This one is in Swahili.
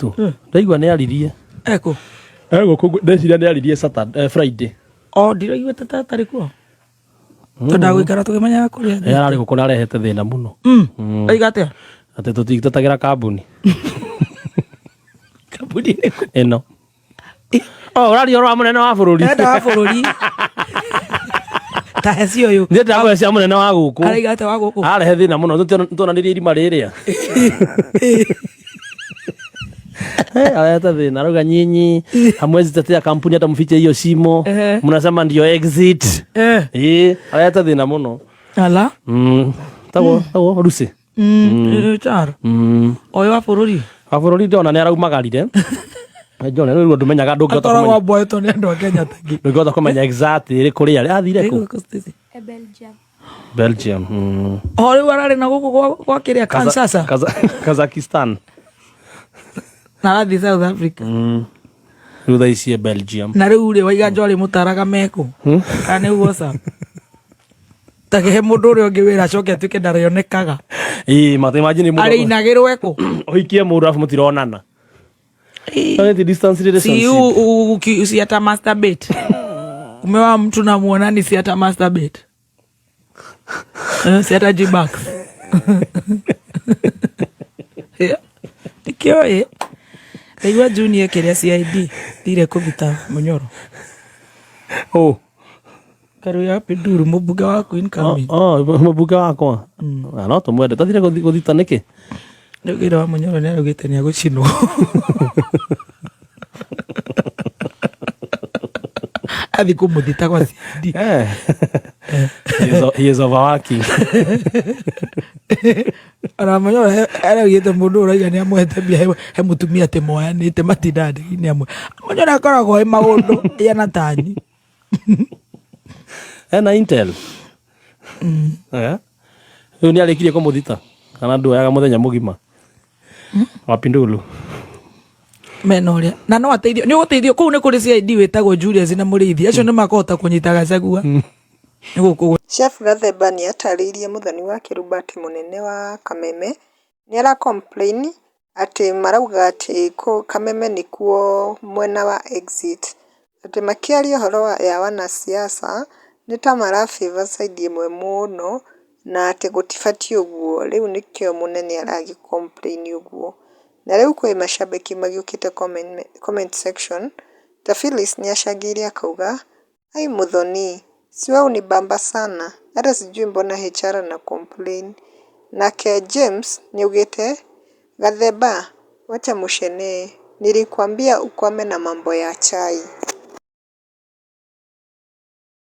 Ndiritu ndaigua nĩ aririe eko ndeciria nĩ aririe Saturday Friday ndiraigua tarĩ kuo tonda gwĩkara tũkĩmenyaga kũrĩa ararĩ gũkũ nĩ arehete thĩna mũno oiga atĩa atĩ tũtigĩtetagĩra kambuni ĩno ũraria ũrwa mũnene wa bũrũri enda wa bũrũri ta heci ũyũ nĩ ndagũe cia mũnene wa gũkũ araiga atĩa wa gũkũ arehe thĩna mũno tuonanirie irima rĩrĩa arehete thĩna arauga nyinyi hamwezi tetea kampuni hata mfiche hiyo shimo mnasema ndio exit arehete thĩna mũno ala tago Rusi charo oyo wa bũrũri ndona nĩ araumagarire Jona nĩ ndũmenyaga ndũngĩhota boeto nĩ andũ a Kenya tagi ndũngĩhota kũmenya exact ĩrĩ kũrĩa arĩ athire kũ Belgium rĩu ararĩ na gũkũ gwa kĩrĩa Kansas Kazakhstan na arathi South Africa rĩu thaa ici Belgium na rĩu rĩ waiga Njori mũtaraga mekũ kana nĩ guoca takehe mũndũ ũrĩa ũngĩ wĩra acoke atuĩke ndarĩonekaga imagine mũndũ arĩinagĩrwo ekũ ũhikie mũndũ alafu mũtironana distance relationship si hata masturbate umewa mtu na muonani si hata masturbate si hata jibax nikio Lewa junior kĩrĩa CID thire kũgita Munyoro karu ya Pinduru mũbunge wa Queen Kamini mũbunge wakwa no tũmwende tathire gũthita nĩkĩ nĩũgĩra wa Munyoro nĩ arugĩte nĩ agũcinwo athi kũmũthita kwa CID he is overworking ara Munyoro aragĩte mũndũ ũraiga nĩ amũhete mbia he mũtumia atĩ moyanĩte matindandĩ-inĩ amwe Munyoro akoragwo he maũndũ yana tani ena intel rĩu nĩ arĩkirie kũmũthita kana ndũoyaga mũthenya mũgima wa Pinduru mena ũrĩa na no ateithio nĩ ũgũteithio kũu nĩ kũrĩ CID wĩtagwo Julius na Mũrĩithi acio nĩ makahota kũnyita Gachagua Chef Gathemba nĩ atarĩirie mũthoni wa Kĩrubati mũnene wa Kameme nĩ ara complain atĩ marauga atĩ Kameme nĩkuo mwena wa exit atĩ makĩaria ũhoro ya wanasiasa nĩ ta marafavor side ĩmwe mũno na atĩ gũtibatiĩ ũguo rĩu nĩkĩo mũnene aragĩ complain ũguo na rĩu kwĩ mashabiki magiũkĩte comment section ta Phyllis nĩ acangĩire akauga ai mũthoni si wewe unibamba sana hata sijui mbona HR na complain nake James nĩ ugĩte Gathemba wacha mushene nilikwambia ukwame na mambo ya chai